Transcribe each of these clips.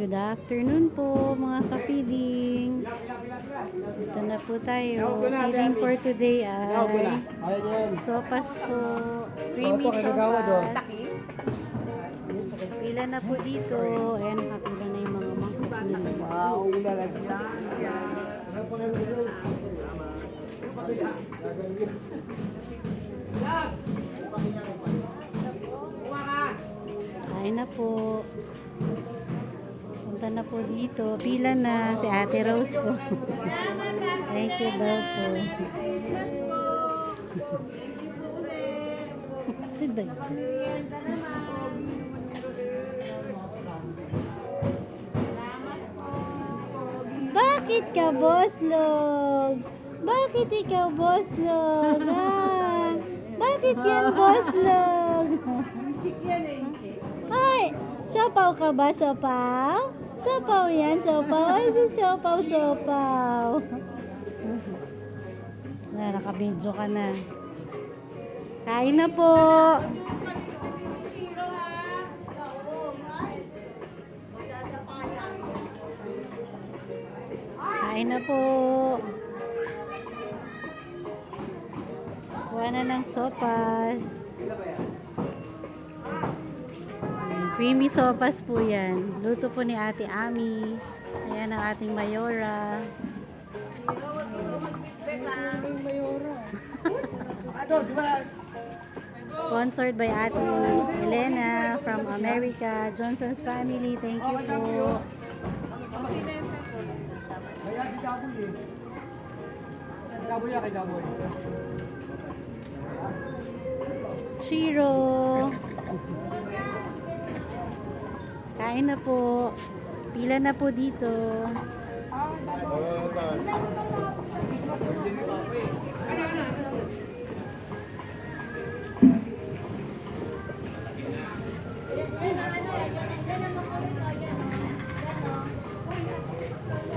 Good afternoon po mga ka-feeding. Ito na po tayo. Feeding for today ay sopas po. Creamy sopas. Pila na po dito. Ayan, nakapila na yung mga mangkok nila. Wow, lalagyan. Kain na po. Punta na po dito. Pila na si Ate Rose po. Thank you daw po. Siday. Bakit ka, Boslog? Bakit ikaw, Boslog? Ah, bakit yan, Boslog? Ay, siopaw ka ba, siopaw? Siopaw yan, siopaw. Ay, si siopaw, siopaw. Nakabidyo ka na. Kain na po. Kain na po. Kuha na ng sopas. Creamy sopas po yan. Luto po ni Ate Ami. Ayan ang ating Mayora. Sponsored by Ate Elena from America. Johnson's Family. Thank you po. Shiro. Kain na po. Pila na po dito.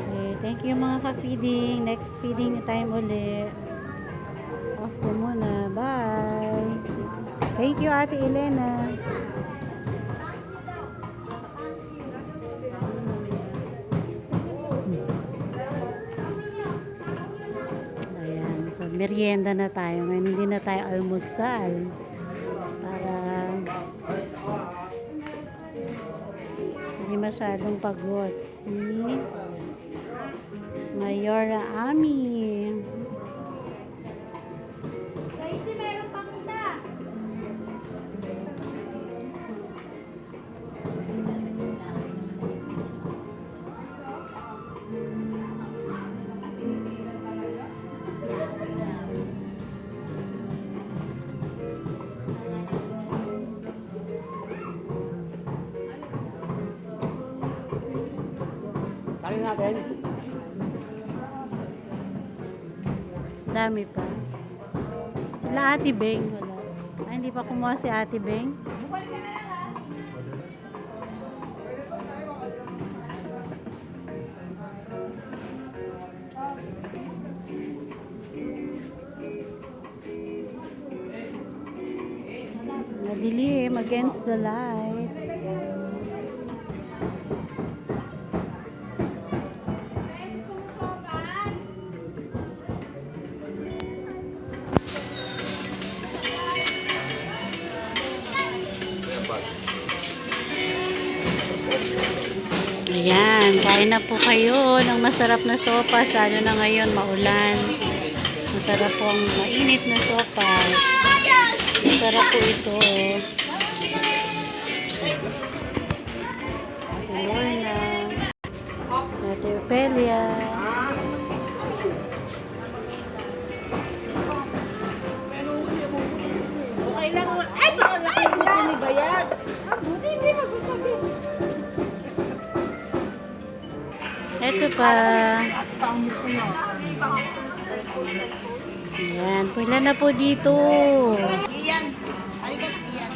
Okay, thank you mga ka-feeding. Next feeding time ulit. Off po muna. Bye. Thank you, Ate Elena. So, merienda na tayo. Ngayon, hindi na tayo almusal. Para hindi masyadong pagod. Si Mayora Ami. Daisy, meron pang isa. Kain natin. Dami pa. Sila Ate Beng. Wala. Ay, hindi pa kumuha si Ate Beng. Madilim against the light. Ayan, kain na po kayo ng masarap na sopas. Ano na ngayon, maulan. Masarap po ang mainit na sopas. Masarap po ito. Ate Lorna. Ate Opelia. Okay lang. Ay, baka nakalimutan ni Bayag. Buti hindi magsasabi. Ito pa. Ayan, pula na po dito. Iyan. Alikat iyan.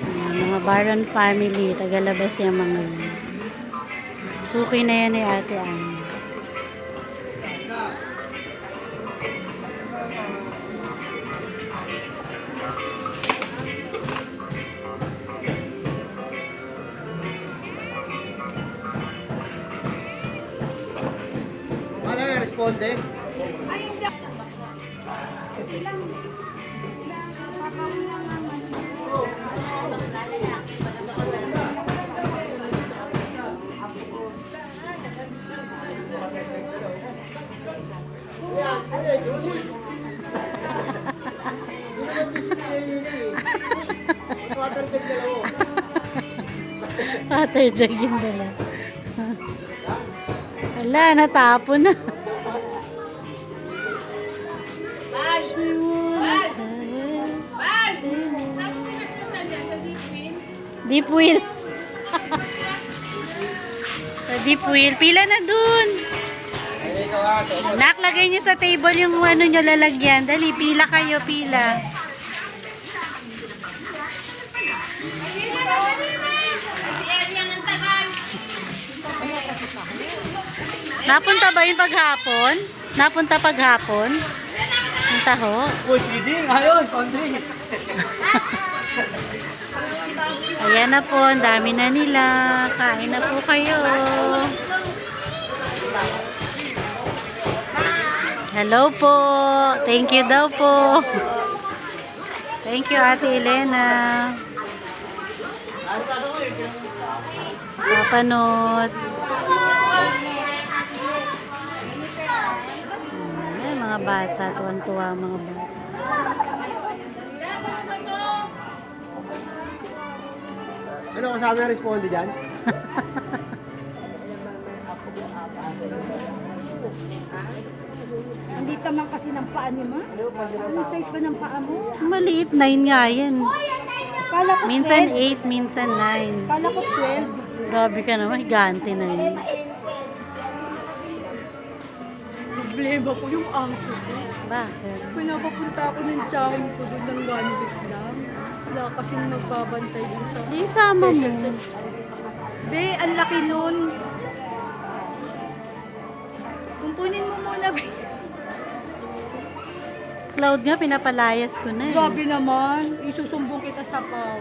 Ayan, mga Baron family. Tagalabas yung mga yun. Suki na yan ni Ate Ann. Ano yung responde? Water jug yung dala. Wala, natapon na. Deep wheel. Sa deep wheel. Pila na dun. Anak, lagay nyo sa table yung ano nyo lalagyan. Dali, pila kayo, pila. Napunta ba yun paghapon? Napunta paghapon? Ang taho? Uy, feeding! Ayos! Andres! Ayan na po, ang dami na nila. Kain na po kayo. Hello po. Thank you daw po. Thank you, Ate Elena. Papanot. Ayan, mga bata. Tuwan-tuwa mga bata. Ano kasama yung responde dyan? Hindi taman kasi ng paa ni Ma. Anong size ba ng paa mo? Maliit, 9 nga yan. Kala ko Minsan 12. 8, minsan 9. Kala ko 12. Grabe ka naman, higante na yun. Problema ko yung aso ko. Bakit? Pinapapunta ako ng tsahin ko doon ng 1 week lang. Wala kasing nagbabantay dun sa... Di sama mo. Be, ang laki nun. Kumpunin mo muna, be. Cloud nga, pinapalayas ko na eh. Grabe naman. Isusumbong kita sa pau.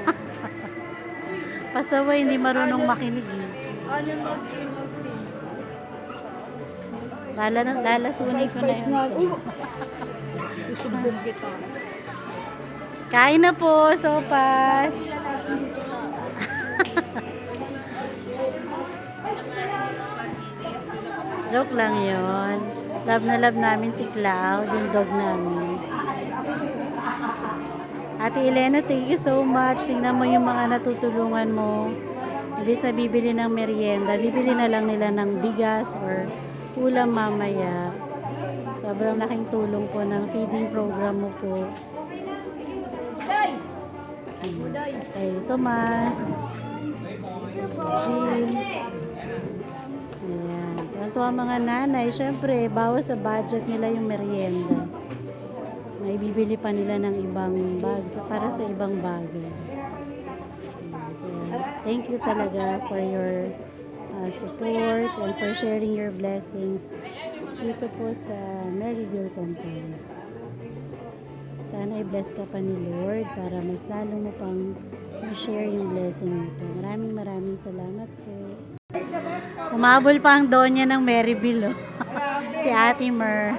Pasaway, hindi marunong makinig eh. Ano mag-ingat eh. Lalasunin ko na yun. Isusumbong kita. Kain na po, sopas. Joke lang yon. Love na love namin si Cloud, yung dog namin. Ate Elena, thank you so much. Tingnan mo yung mga natutulungan mo. Imbis na bibili ng merienda, bibili na lang nila ng bigas or ulam mamaya. Sobrang laking tulong po ng feeding program mo po. Kay Tomas, Jean. Ayan. Ito ang mga nanay. Siyempre, bawas sa budget nila yung merienda. May bibili pa nila ng ibang bag para sa ibang bagay. Ayan. Thank you talaga for your support and for sharing your blessings dito po sa Maryville Compound. Sana i-bless ka pa ni Lord para mas lalo mo pang ma-share yung blessing nito. Maraming salamat po. Umabol pa ang donya ng Maryville, oh. Si Ate Mer.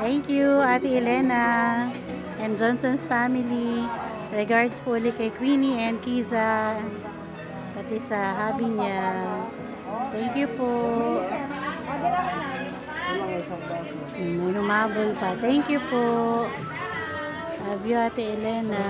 Thank you, Ate Elena and Johnson's family. Regards po ulit kay Queenie and Kiza, pati sa hubby niya. Thank you po. May humabol pa. Thank you po. Love you, Ate Elena.